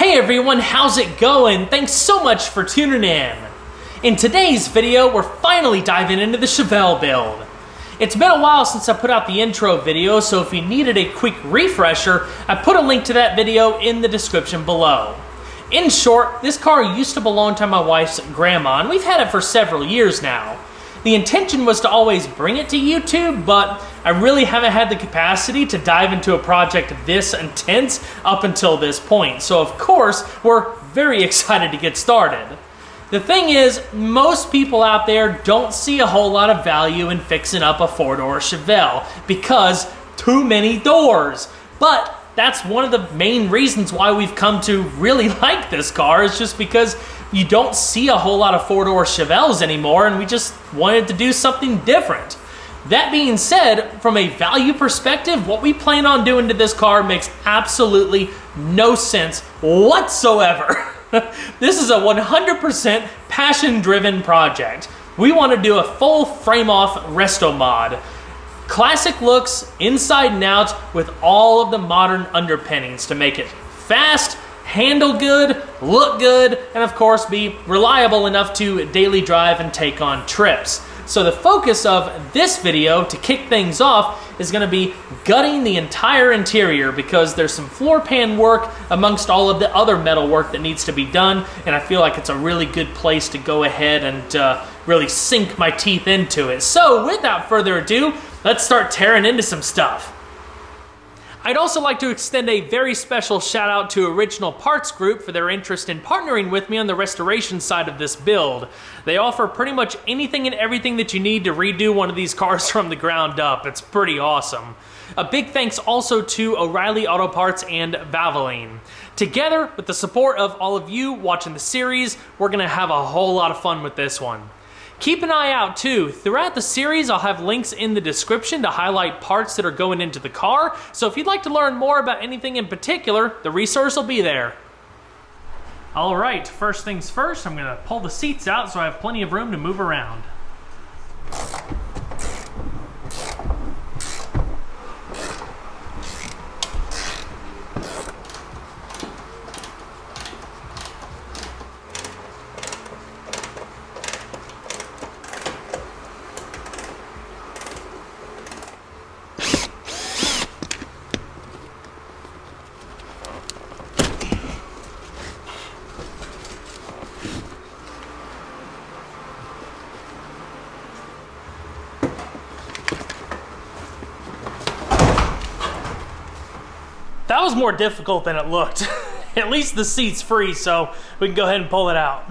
Hey everyone, how's it going? Thanks so much for tuning in. In today's video, we're finally diving into the Chevelle build. It's been a while since I put out the intro video, so if you needed a quick refresher, I put a link to that video in the description below. In short, this car used to belong to my wife's grandma, and we've had it for several years now. The intention was to always bring it to YouTube, but I really haven't had the capacity to dive into a project this intense up until this point. So of course, we're very excited to get started. The thing is, most people out there don't see a whole lot of value in fixing up a four-door Chevelle because too many doors. But that's one of the main reasons why we've come to really like this car, is just because you don't see a whole lot of four-door Chevelles anymore, and we just wanted to do something different. That being said, from a value perspective, what we plan on doing to this car makes absolutely no sense whatsoever. This is a 100% passion-driven project. We want to do a full frame-off Restomod. Classic looks inside and out with all of the modern underpinnings to make it fast, handle good, look good, and of course be reliable enough to daily drive and take on trips. So the focus of this video, to kick things off, is going to be gutting the entire interior because there's some floor pan work amongst all of the other metal work that needs to be done, and I feel like it's a really good place to go ahead and really sink my teeth into it. So without further ado, let's start tearing into some stuff. I'd also like to extend a very special shout out to Original Parts Group for their interest in partnering with me on the restoration side of this build. They offer pretty much anything and everything that you need to redo one of these cars from the ground up. It's pretty awesome. A big thanks also to O'Reilly Auto Parts and Valvoline. Together, with the support of all of you watching the series, we're gonna have a whole lot of fun with this one. Keep an eye out too. Throughout the series, I'll have links in the description to highlight parts that are going into the car, so if you'd like to learn more about anything in particular, the resource will be there. Alright, first things first, I'm gonna pull the seats out so I have plenty of room to move around. That was more difficult than it looked. At least the seat's free, so we can go ahead and pull it out.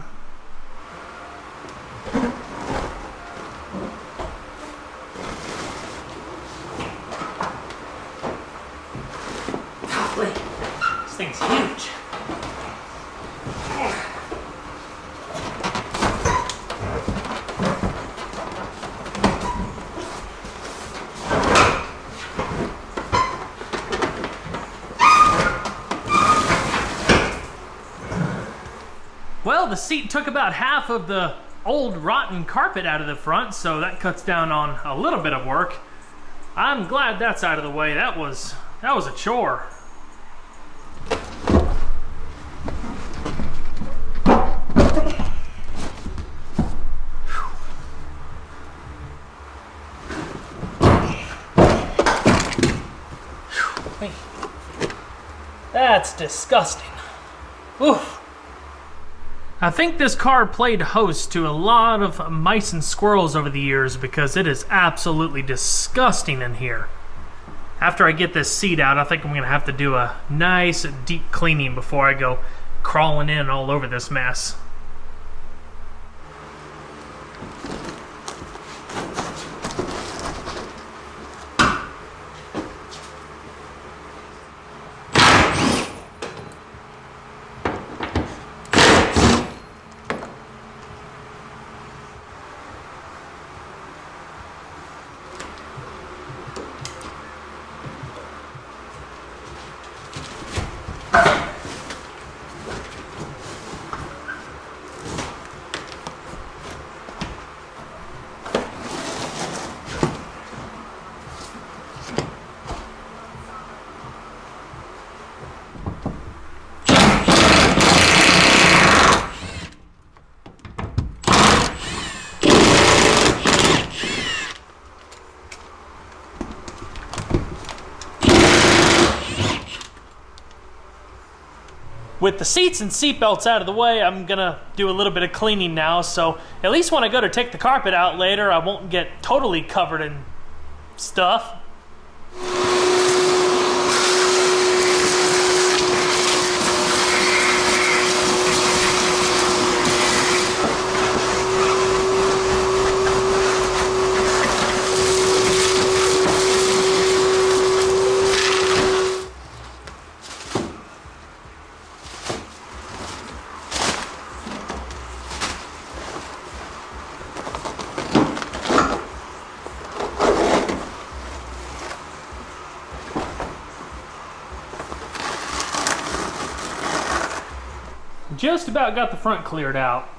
Golly, this thing's huge. Well, the seat took about half of the old rotten carpet out of the front, so that cuts down on a little bit of work. I'm glad that's out of the way. That was a chore. That's disgusting. Oof. I think this car played host to a lot of mice and squirrels over the years because it is absolutely disgusting in here. After I get this seat out, I think I'm going to have to do a nice deep cleaning before I go crawling in all over this mess. With the seats and seat belts out of the way, I'm gonna do a little bit of cleaning now, so at least when I go to take the carpet out later, I won't get totally covered in stuff. Just about got the front cleared out.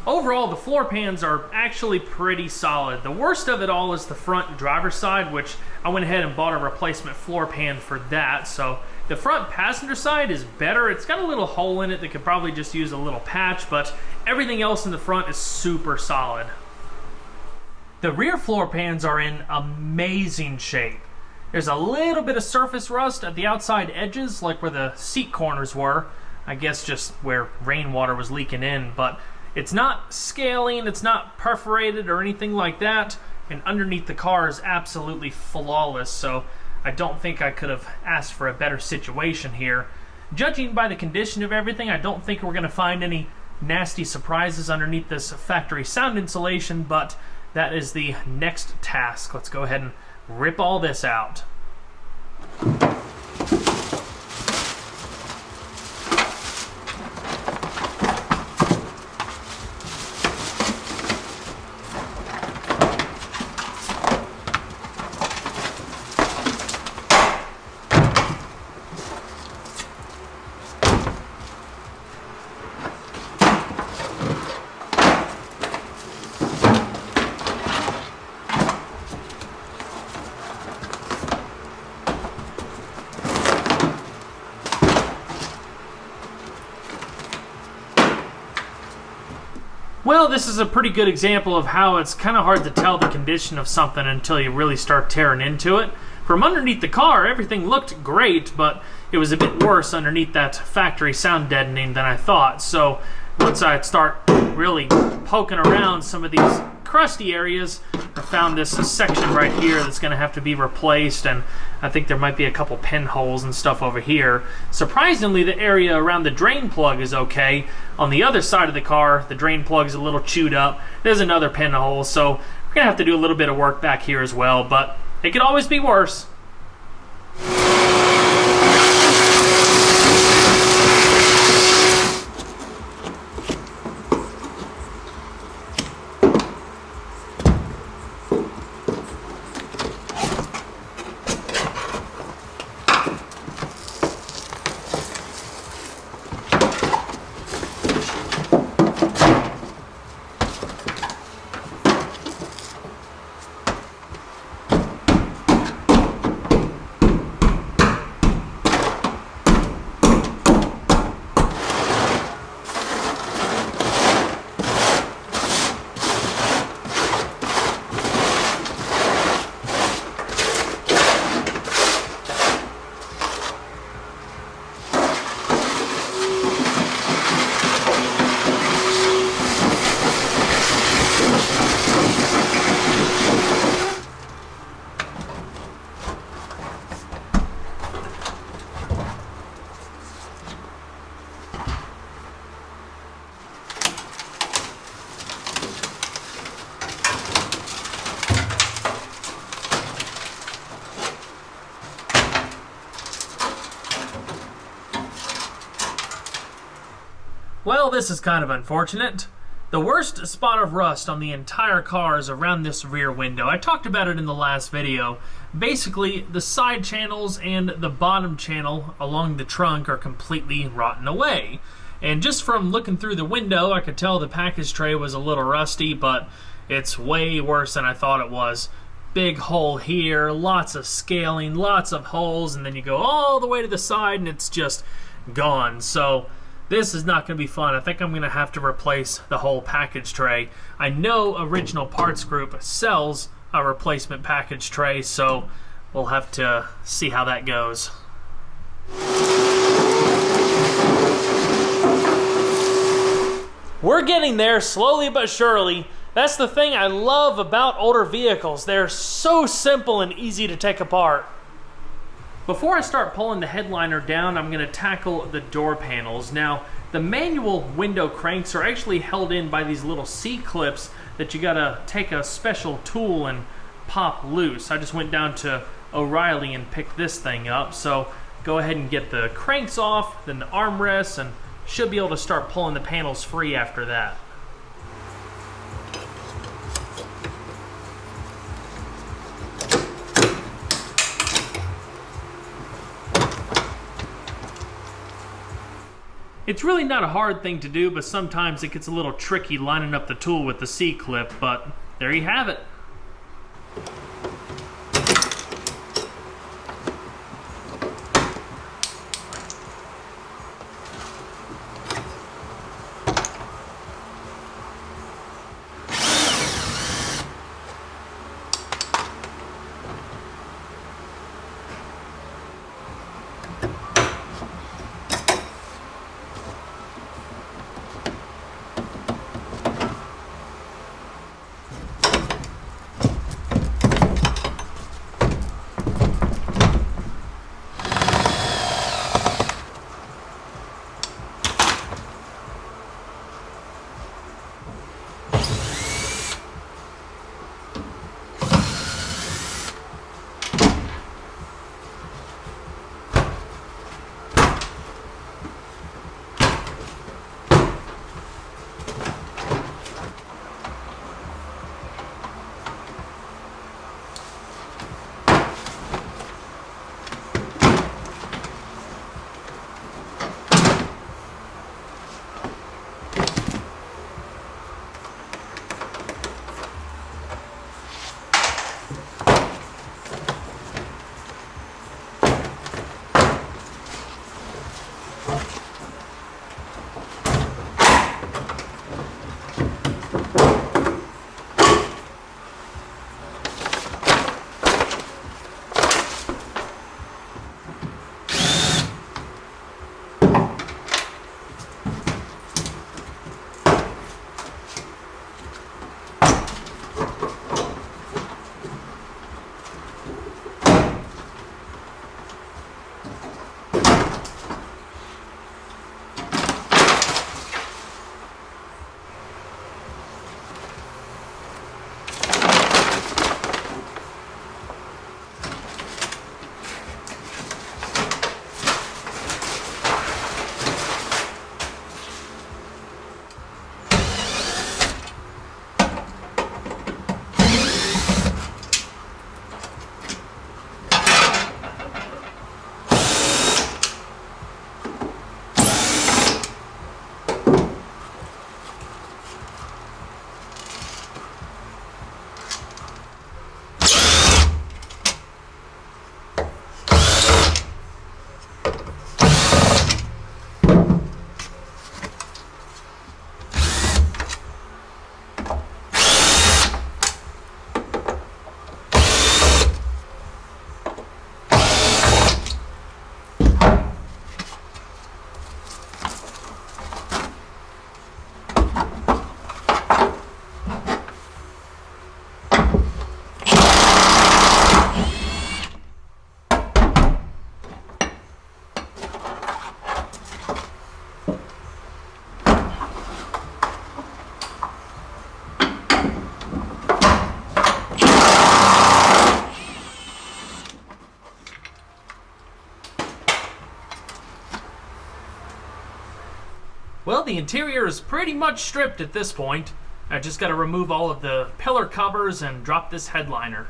Overall, the floor pans are actually pretty solid. The worst of it all is the front driver's side, which I went ahead and bought a replacement floor pan for that. So the front passenger side is better. It's got a little hole in it that could probably just use a little patch, but everything else in the front is super solid. The rear floor pans are in amazing shape. There's a little bit of surface rust at the outside edges, like where the seat corners were. I guess just where rainwater was leaking in, but it's not scaling, it's not perforated or anything like that, and underneath the car is absolutely flawless, so I don't think I could have asked for a better situation here. Judging by the condition of everything, I don't think we're going to find any nasty surprises underneath this factory sound insulation, but that is the next task. Let's go ahead and rip all this out. Well, this is a pretty good example of how it's kind of hard to tell the condition of something until you really start tearing into it. From underneath the car, everything looked great, but it was a bit worse underneath that factory sound deadening than I thought. So once I start really poking around some of these crusty areas, I found this section right here that's going to have to be replaced, and I think there might be a couple pinholes and stuff over here. Surprisingly, the area around the drain plug is okay. On the other side of the car, the drain plug is a little chewed up. There's another pinhole, so we're going to have to do a little bit of work back here as well, but it could always be worse. Well, this is kind of unfortunate. The worst spot of rust on the entire car is around this rear window. I talked about it in the last video, Basically, the side channels and the bottom channel along the trunk are completely rotten away. And just from looking through the window, I could tell the package tray was a little rusty, but it's way worse than I thought it was. Big hole here, lots of scaling, lots of holes, and then you go all the way to the side and it's just gone. So this is not going to be fun. I think I'm going to have to replace the whole package tray. I know Original Parts Group sells a replacement package tray, so we'll have to see how that goes. We're getting there slowly but surely. That's the thing I love about older vehicles. They're so simple and easy to take apart. Before I start pulling the headliner down, I'm going to tackle the door panels. Now, the manual window cranks are actually held in by these little C-clips that you gotta take a special tool and pop loose. I just went down to O'Reilly and picked this thing up. So go ahead and get the cranks off, then the armrests, and should be able to start pulling the panels free after that. It's really not a hard thing to do, but sometimes it gets a little tricky lining up the tool with the C-clip, but there you have it. Well, the interior is pretty much stripped at this point. I just got to remove all of the pillar covers and drop this headliner.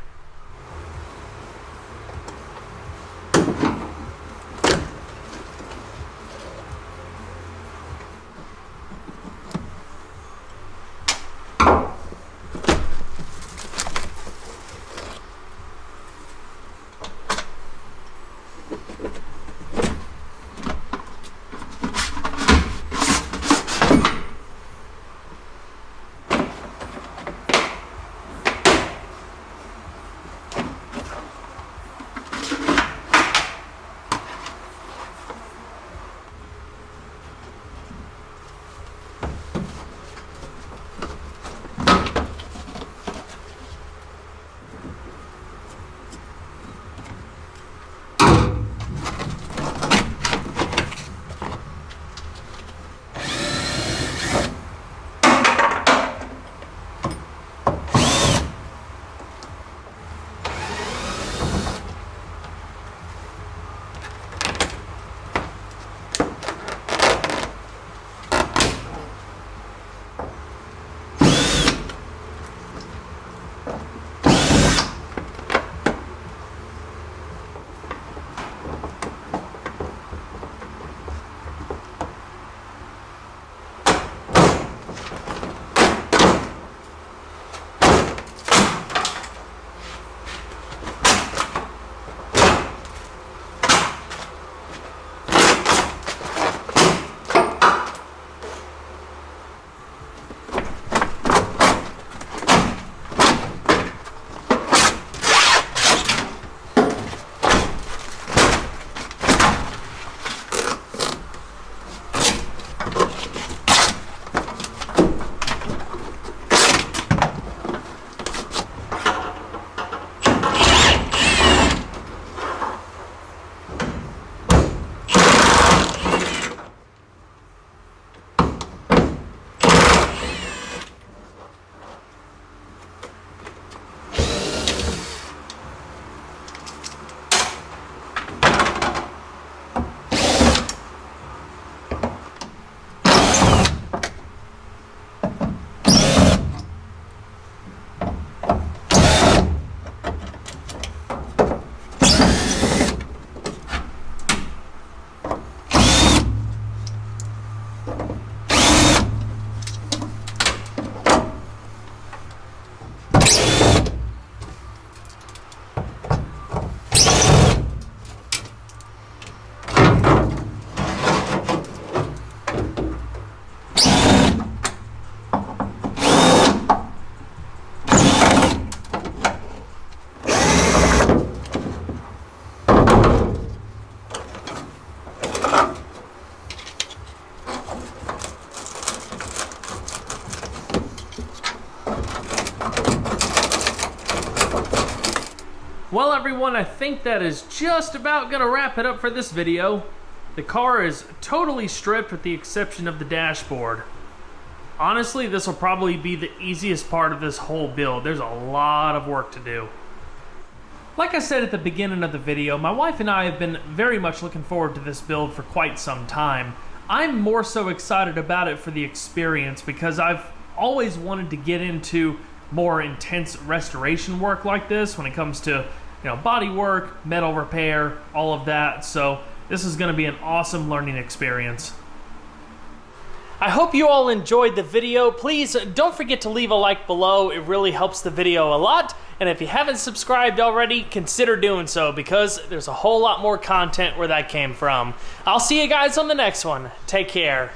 Well everyone, I think that is just about gonna wrap it up for this video. The car is totally stripped with the exception of the dashboard. Honestly, this will probably be the easiest part of this whole build. There's a lot of work to do. Like I said at the beginning of the video, my wife and I have been very much looking forward to this build for quite some time. I'm more so excited about it for the experience because I've always wanted to get into more intense restoration work like this when it comes to, you know, body work, metal repair, all of that. So this is going to be an awesome learning experience. I hope you all enjoyed the video. Please don't forget to leave a like below. It really helps the video a lot. And if you haven't subscribed already, consider doing so because there's a whole lot more content where that came from. I'll see you guys on the next one. Take care.